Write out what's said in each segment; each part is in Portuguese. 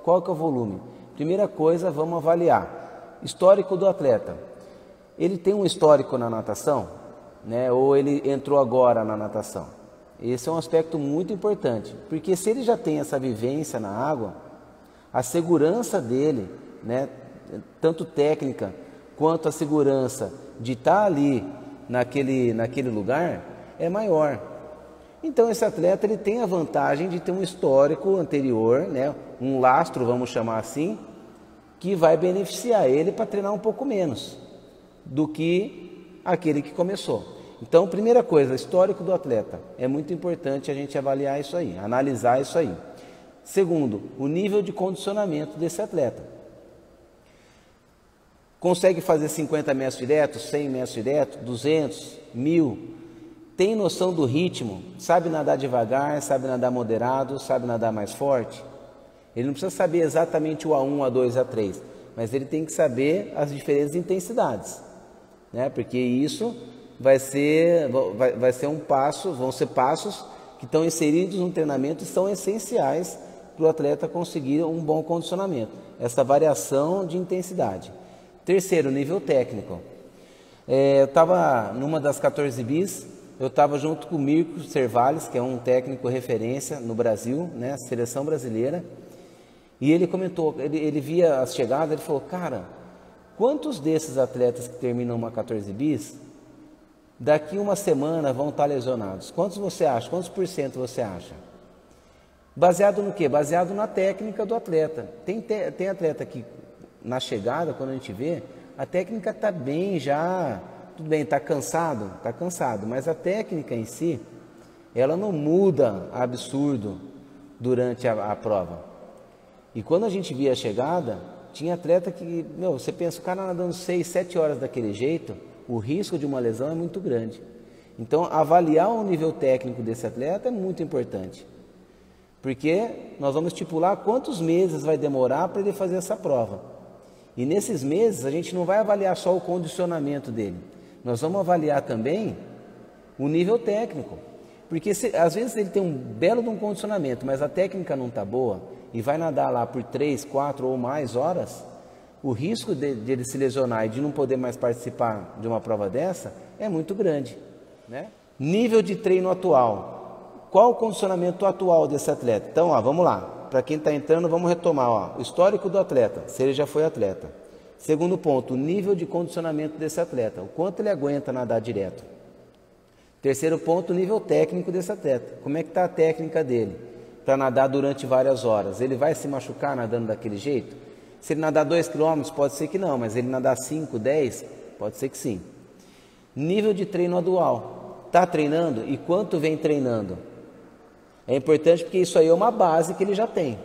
Qual que é o volume? Primeira coisa, vamos avaliar. Histórico do atleta. Ele tem um histórico na natação, né? Ou ele entrou agora na natação? Esse é um aspecto muito importante, porque se ele já tem essa vivência na água, a segurança dele, né? Tanto técnica quanto a segurança de estar ali naquele lugar é maior. Então esse atleta ele tem a vantagem de ter um histórico anterior, né? Um lastro, vamos chamar assim, que vai beneficiar ele para treinar um pouco menos do que aquele que começou. Então, primeira coisa, histórico do atleta. É muito importante a gente avaliar isso aí, analisar isso aí. Segundo, o nível de condicionamento desse atleta. Consegue fazer 50 metros direto, 100 metros direto, 200, 1000? Tem noção do ritmo? Sabe nadar devagar, sabe nadar moderado, sabe nadar mais forte? Ele não precisa saber exatamente o A1, A2, A3, mas ele tem que saber as diferentes intensidades, né? Porque isso vai ser um passo, vão ser passos que estão inseridos no treinamento e são essenciais para o atleta conseguir um bom condicionamento, essa variação de intensidade. Terceiro, nível técnico. Eu estava numa das 14 bis, eu estava junto com o Mirko Servales, que é um técnico referência no Brasil, né, seleção brasileira, e ele comentou, ele via as chegadas, ele falou, cara, quantos desses atletas que terminam uma 14 bis, daqui uma semana vão estar lesionados? Quantos você acha? Quantos por cento você acha? Baseado no quê? Baseado na técnica do atleta. Tem atleta que, na chegada, quando a gente vê, a técnica está bem já, tudo bem, está cansado, mas a técnica em si, ela não muda absurdo durante a prova. E quando a gente via a chegada, tinha atleta que, você pensa, o cara nadando 6, 7 horas daquele jeito, o risco de uma lesão é muito grande. Então, avaliar o nível técnico desse atleta é muito importante. Porque nós vamos estipular quantos meses vai demorar para ele fazer essa prova. E nesses meses, a gente não vai avaliar só o condicionamento dele. Nós vamos avaliar também o nível técnico. Porque às vezes ele tem um belo de um condicionamento, mas a técnica não está boa e vai nadar lá por 3, 4 ou mais horas, o risco de ele se lesionar e de não poder mais participar de uma prova dessa é muito grande, né? Nível de treino atual. Qual o condicionamento atual desse atleta? Então, vamos lá. Para quem está entrando, vamos retomar. O histórico do atleta, se ele já foi atleta. Segundo ponto, o nível de condicionamento desse atleta. O quanto ele aguenta nadar direto. Terceiro ponto, o nível técnico desse atleta. Como é que está a técnica dele para nadar durante várias horas? Ele vai se machucar nadando daquele jeito? Se ele nadar 2 km, pode ser que não, mas ele nadar 5, 10, pode ser que sim. Nível de treino anual. Está treinando? E quanto vem treinando? É importante porque isso aí é uma base que ele já tem.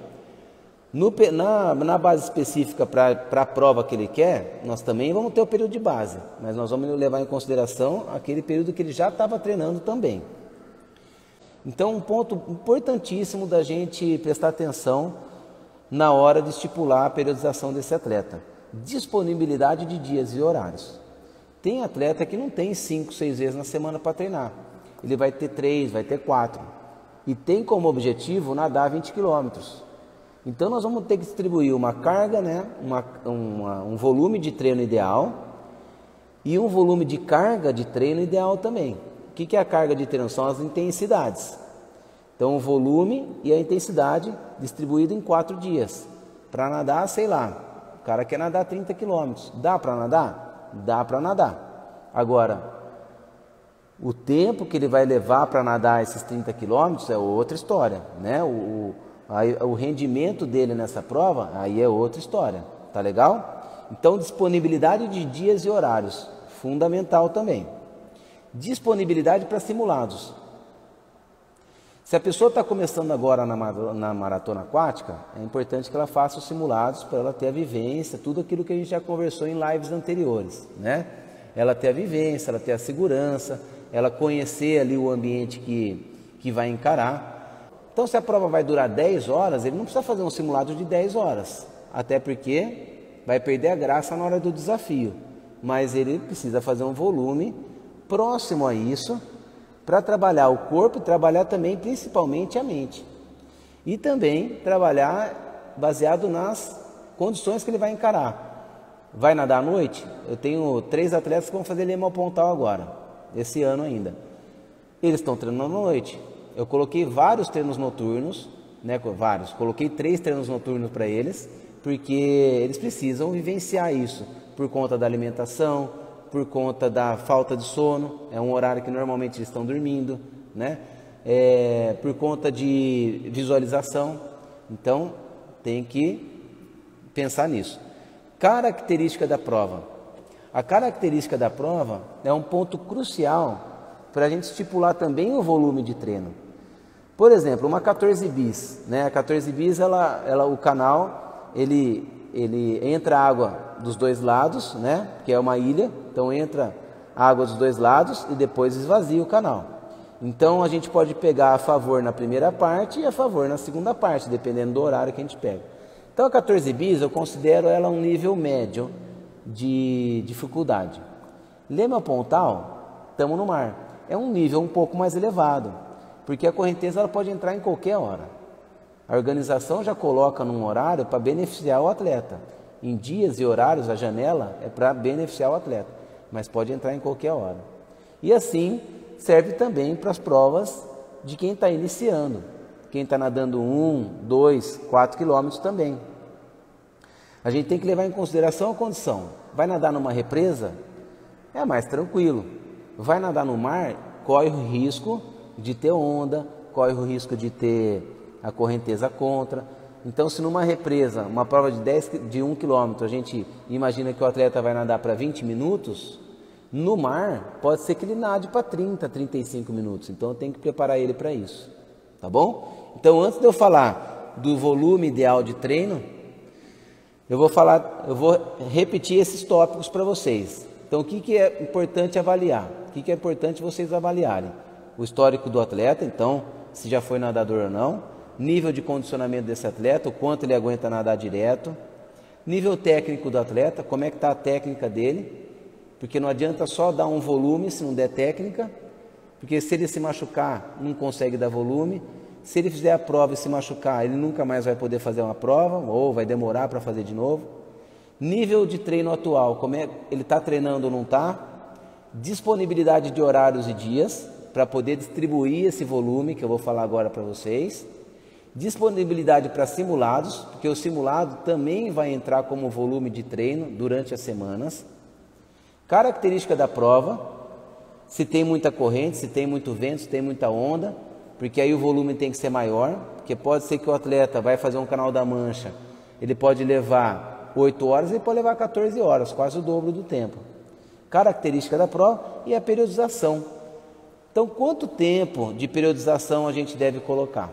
Na base específica para a prova que ele quer, nós também vamos ter o período de base, mas nós vamos levar em consideração aquele período que ele já estava treinando também. Então, um ponto importantíssimo da gente prestar atenção na hora de estipular a periodização desse atleta. Disponibilidade de dias e horários. Tem atleta que não tem 5, 6 vezes na semana para treinar. Ele vai ter 3, vai ter 4. E tem como objetivo nadar 20 quilômetros. Então nós vamos ter que distribuir uma carga, né? Um volume de treino ideal e um volume de carga de treino ideal também. O que é a carga de treino? São as intensidades. Então o volume e a intensidade distribuído em 4 dias. Para nadar, sei lá, o cara quer nadar 30 quilômetros. Dá para nadar? Dá para nadar. Agora, o tempo que ele vai levar para nadar esses 30 quilômetros é outra história, né? O rendimento dele nessa prova, aí é outra história, tá legal? Então, disponibilidade de dias e horários, fundamental também. Disponibilidade para simulados. Se a pessoa está começando agora na maratona aquática, é importante que ela faça os simulados para ela ter a vivência, tudo aquilo que a gente já conversou em lives anteriores, né? Ela ter a vivência, ela ter a segurança, ela conhecer ali o ambiente que vai encarar. Então, se a prova vai durar 10 horas, ele não precisa fazer um simulado de 10 horas, até porque vai perder a graça na hora do desafio. Mas ele precisa fazer um volume próximo a isso, para trabalhar o corpo e trabalhar também, principalmente, a mente. E também trabalhar baseado nas condições que ele vai encarar. Vai nadar à noite? Eu tenho 3 atletas que vão fazer lema ao pontal agora, esse ano ainda. Eles estão treinando à noite. Eu coloquei vários treinos noturnos, né, coloquei 3 treinos noturnos para eles, porque eles precisam vivenciar isso, por conta da alimentação, por conta da falta de sono, é um horário que normalmente eles estão dormindo, né? Por conta de visualização, então tem que pensar nisso. Característica da prova. A característica da prova é um ponto crucial para a gente estipular também o volume de treino. Por exemplo, uma 14 bis, né? A 14 bis, o canal, ele entra água dos 2 lados, né? Que é uma ilha, então entra água dos 2 lados e depois esvazia o canal. Então a gente pode pegar a favor na primeira parte e a favor na segunda parte, dependendo do horário que a gente pega. Então a 14 bis eu considero ela um nível médio de dificuldade. Leme ao pontal, estamos no mar, é um nível um pouco mais elevado, porque a correnteza ela pode entrar em qualquer hora. A organização já coloca num horário para beneficiar o atleta. Em dias e horários a janela é para beneficiar o atleta, mas pode entrar em qualquer hora. E assim serve também para as provas de quem está iniciando, quem está nadando 1, 2, 4 quilômetros também. A gente tem que levar em consideração a condição. Vai nadar numa represa? É mais tranquilo. Vai nadar no mar? Corre o risco de ter onda, corre o risco de ter a correnteza contra. Então, se numa represa, uma prova de 1 quilômetro, a gente imagina que o atleta vai nadar para 20 minutos, no mar, pode ser que ele nade para 30, 35 minutos. Então, eu tenho que preparar ele para isso. Tá bom? Então, antes de eu falar do volume ideal de treino, eu vou repetir esses tópicos para vocês. Então, o que é importante avaliar? O que é importante vocês avaliarem? O histórico do atleta, então, se já foi nadador ou não. Nível de condicionamento desse atleta, o quanto ele aguenta nadar direto. Nível técnico do atleta, como é que está a técnica dele. Porque não adianta só dar um volume se não der técnica, porque se ele se machucar, não consegue dar volume. Se ele fizer a prova e se machucar, ele nunca mais vai poder fazer uma prova, ou vai demorar para fazer de novo. Nível de treino atual, como é ele está treinando ou não está. Disponibilidade de horários e dias, para poder distribuir esse volume que eu vou falar agora para vocês. Disponibilidade para simulados, porque o simulado também vai entrar como volume de treino durante as semanas. Característica da prova, se tem muita corrente, se tem muito vento, se tem muita onda, porque aí o volume tem que ser maior, porque pode ser que o atleta vai fazer um Canal da Mancha, ele pode levar 8 horas, ele pode levar 14 horas, quase o dobro do tempo. Característica da prova e a periodização. Então, quanto tempo de periodização a gente deve colocar?